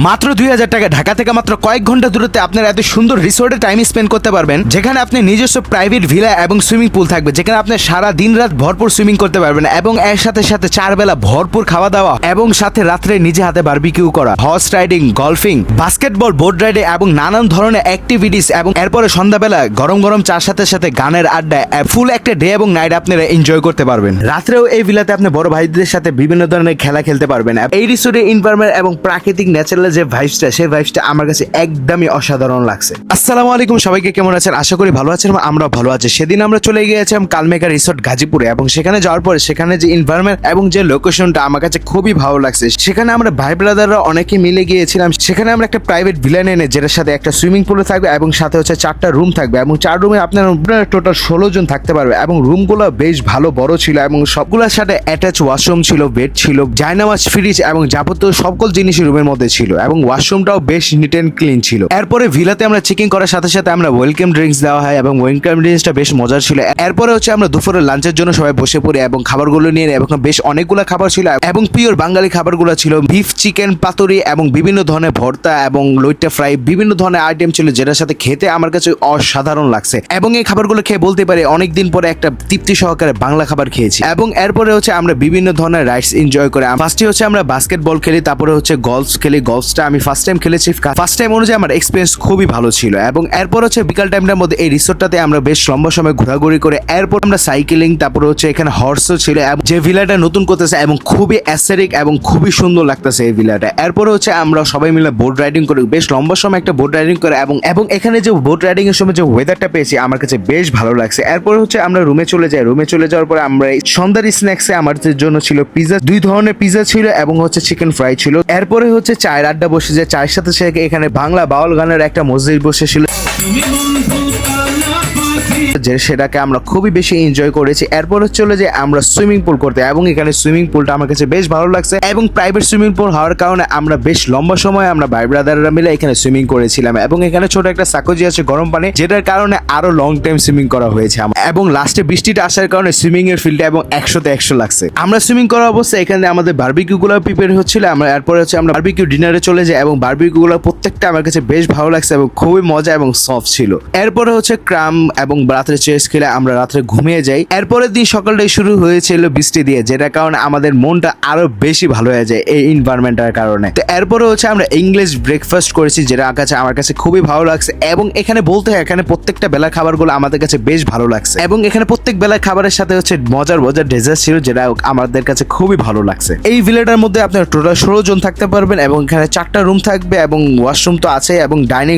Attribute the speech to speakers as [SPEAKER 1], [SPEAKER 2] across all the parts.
[SPEAKER 1] মাত্র 2000 টাকা ঢাকা থেকে মাত্র কয়েক ঘন্টা দূরত্বে আপনারা এত সুন্দর রিসোর্টে টাইম স্পেন্ড করতে পারবেন, যেখানে আপনি নিজস্ব প্রাইভেট ভিলা এবং সুইমিং পুল থাকবে, যেখানে আপনি সারা দিন রাত ভরপুর সুইমিং করতে পারবেন এবং এর সাথে সাথে 4 বেলা ভরপুর খাওয়া দাওয়া এবং সাথে রাত্রে নিজে হাতে বারবিকিউ করা, horse riding, golfing, basketball, boat riding এবং নানান ধরনের অ্যাক্টিভিটিস এবং এরপরে সন্ধ্যাবেলা গরম গরম চার সাথে সাথে গানের আড্ডা, ফুল একটা ডে এবং নাইট আপনারা এনজয় করতে পারবেন। রাত্রেও এই ভিলাতে আপনি বড় ভাইদের সাথে বিভিন্ন ধরনের খেলা খেলতে পারবেন। এই রিসোর্টের এনভায়রনমেন্ট এবং প্রাকৃতিক ন্যাচারাল যে ভাইবসটা, সেই ভাইবসটা আমার কাছে একদমই অসাধারণ লাগছে। আসসালামু আলাইকুম, সবাইকে কেমন আছেন? আশা করি ভালো আছেন। আমরা ভালো আছি। সেদিন আমরা চলে গিয়েছিলাম কালমেঘা রিসোর্ট গাজীপুরে এবং সেখানে যাওয়ার পরে সেখানে যে এনভায়রনমেন্ট এবং যে লোকেশনটা আমার কাছে খুবই ভালো লাগছে। সেখানে আমরা ভাই ব্রাদাররা অনেকে মিলে গিয়েছিলাম। সেখানে আমরা একটা প্রাইভেট ভিলা এনে, যেটার সাথে একটা সুইমিং পুল থাকবে এবং সাথে হচ্ছে 4টা রুম থাকবে এবং 4 রুমে আপনার টোটাল 16 জন থাকতে পারবে এবং রুমগুলো বেশ ভালো বড় ছিল এবং সবগুলোর সাথে অ্যাটাচ ওয়াশরুম ছিল, বেড ছিল, জায়নামাজ, ফ্রিজ এবং যাবতীয় সকল জিনিস রুমের মধ্যে ছিল এবং ওয়াশরুমটাও বেশ নিট এন্ড ক্লিন ছিল। এরপরে ভিলাতে আমরা চেকিং করার সাথে সাথে আমরা ওয়েলকাম ড্রিঙ্কস দেওয়া হয় এবং ওয়েলকাম ড্রিঙ্কসটা বেশ মজার ছিল। এরপরে হচ্ছে আমরা দুপুরে লাঞ্চের জন্য সবাই বসে পড়ি এবং খাবারগুলো নিয়ে এবং বেশ অনেকগুলো খাবার ছিল এবং পিওর বাঙালি খাবারগুলো ছিল, বিফ, চিকেন, পাতুরি এবং বিভিন্ন ধরনের ভর্তা এবং লইট্টা ফ্রাই, বিভিন্ন ধরনের আইটেম ছিল, যেটার সাথে খেতে আমার কাছে অসাধারণ লাগছে এবং এই খাবারগুলো খেয়ে বলতে পারি অনেকদিন পরে একটা তৃপ্তি সহকারে বাংলা খাবার খেয়েছি। এবং এরপরে হচ্ছে আমরা বিভিন্ন ধরনের রাইডস এনজয় করে, ফার্স্টে হচ্ছে আমরা বাস্কেটবল খেলি, তারপরে হচ্ছে গলফ খেলি। গলফটা আমি ফার্স্ট টাইম খেলেছি, ফার্স্ট টাইম অনুযায়ী আমার এক্সপিরিয়েন্স খুবই ভালো ছিল। এবং এরপর হচ্ছে বিকাল টাইমটার মধ্যে এই রিসোর্টটাতে আমরা বেশ লম্বা সময় ঘোরাঘুরি করে এরপর আমরা সাইকেলিং, তারপরে হচ্ছে এখানে হর্সও ছিল এবং যে ভিলাটা নতুন করতেছে এবং খুবই অ্যাস্থেটিক এবং খুবই সুন্দর লাগতেছে এই ভিলাটা। এরপরে হচ্ছে আমরা সবাই মিলে বোট রাইডিং করি, বেশ লম্বা সময় একটা বোট রাইডিং করে এবং এখানে যে বোট রাইডিং এর সময় যে ওয়েদারটা পেয়েছি আমার কাছে বেশ ভালো লাগছে। এরপর হচ্ছে আমরা রুমে চলে যাই। রুমে চলে যাওয়ার পরে আমরা সন্ধ্যার স্ন্যাক্সে আমাদের জন্য ছিল পিজা, 2 ধরনের পিজা ছিল এবং হচ্ছে চিকেন ফ্রাই ছিল। এরপরে হচ্ছে চায়ের আড্ডা বসে যায়, চায়ের সাথে সাথে এখানে বাংলা বাউল গানের একটা মসজিদ বসেছিল, যে সেটাকে আমরা খুবই বেশি এনজয় করেছি। এরপর চলে যে আমরা সুইমিং পুল করতে এবং এখানে সুইমিং পুলটা আমার কাছে বেশ ভালো লাগছে এবং প্রাইভেট সুইমিং পুল হওয়ার কারণে আমরা বেশ লম্বা সময় আমরা ভাই ব্রাদাররা মিলে এখানে সুইমিং করেছিলাম এবং এখানে ছোট একটা সাকোজি আছে গরম পানি, যেটার কারণে আরো লং টাইম সুইমিং করা হয়েছে এবং লাস্টে বৃষ্টিটা আসার কারণে সুইমিং এর ফিল্ডটা এবং 100তে 100 লাগছে। আমরা সুইমিং করার অবস্থায় এখানে আমাদের বারবিকিউ গুলো প্রিপেয়ার হচ্ছিল। আমরা এরপরে হচ্ছে আমরা বারবিকিউ ডিনারে চলে যাই এবং বারবিকিউ গুলো প্রত্যেকটা আমার কাছে বেশ ভালো লাগছে এবং খুবই মজা এবং সফট ছিল। এরপরে হচ্ছে ক্রাম এবং রাত্রে চেস খেলে আমরা রাত্রে ঘুমিয়ে যাই। এরপরের দিন সকালটাই শুরু হয়েছিল বৃষ্টি দিয়ে, যেটার কারণে আমাদের মনটা আরো বেশি ভালো হয়ে যায় এই এনভায়রনমেন্টের কারণে। তো এরপরে হচ্ছে আমরা ইংলিশ ব্রেকফাস্ট করেছি, যেটা আমার কাছে খুবই ভালো লাগছে এবং এখানে বলতে হয় এখানে প্রত্যেকটা বেলার খাবারগুলো আমাদের কাছে বেশ ভালো লাগছে এবং এখানে প্রত্যেক বেলার খাবারের সাথে হচ্ছে মজার মজার ডেজার্ট ছিল, যেটা আমাদের কাছে খুবই ভালো লাগছে। এই ভিলাটার মধ্যে আপনার টোটাল 16 জন থাকতে পারবেন এবং এখানে 4টা রুম থাকবে এবং ওয়াশরুম তো আছে এবং ডাইনিং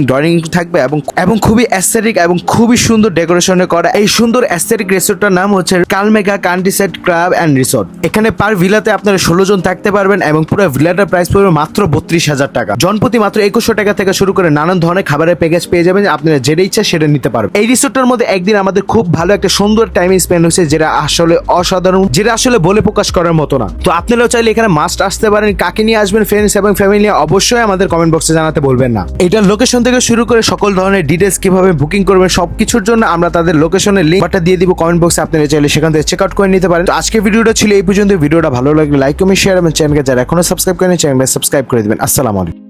[SPEAKER 1] থাকবে এবং খুবই অ্যাস্থেটিক এবং খুবই সুন্দর ডেকোরেশনে করা এই সুন্দর অ্যাস্থেটিক রিসোর্টটার নাম হচ্ছে Kalmegha countryside club and resort. এখানে পার ভিলাতে আপনারা 16 জন থাকতে পারবেন এবং পুরো ভিলাটার প্রাইস পড়বে মাত্র 32,000 টাকা। জনপ্রতি মাত্র 2100 টাকা থেকে শুরু করে নানান ধরনের খাবারের প্যাকেজ পেয়ে যাবেন, আপনারা যেটা ইচ্ছা সেটা নিতে পারবেন। এই রিসোর্টটার মধ্যে একদিন আমাদের খুব ভালো একটা সুন্দর টাইম স্পেন্ড হয়েছে, যেটা আসলে অসাধারণ, যেটা আসলে বলে প্রকাশ করার মতো না। তো আপনারাও চাইলে এখানে মাস্ট আসতে পারেন। কাকে নিয়ে আসবেন, ফ্রেন্ডস এবং ফ্যামিলি, অবশ্যই আমাদের কমেন্ট বক্সে জানাতে বলবেন না। এটার লোকেশন থেকে শুরু করে সকল ধরনের ডিটেলস কিভাবে বুকিং করবেন সবকিছুর জন্য আমরা তাদের লোকেশনের লিঙ্কটা দিয়ে দিব কমেন্ট বক্সে, আপনারা চাইলে সেখান থেকে চেক আউট করে নিতে পারেন। তো আজকে ভিডিওটা ছিল এই পর্যন্ত। ভিডিওটা ভালো লাগলে লাইক কমেন্ট শেয়ার এবং চ্যানেলকে যারা এখনো সাবস্ক্রাইব করেনি চ্যানেলটা সাবস্ক্রাইব করে দিবেন। আসসালামু আলাইকুম।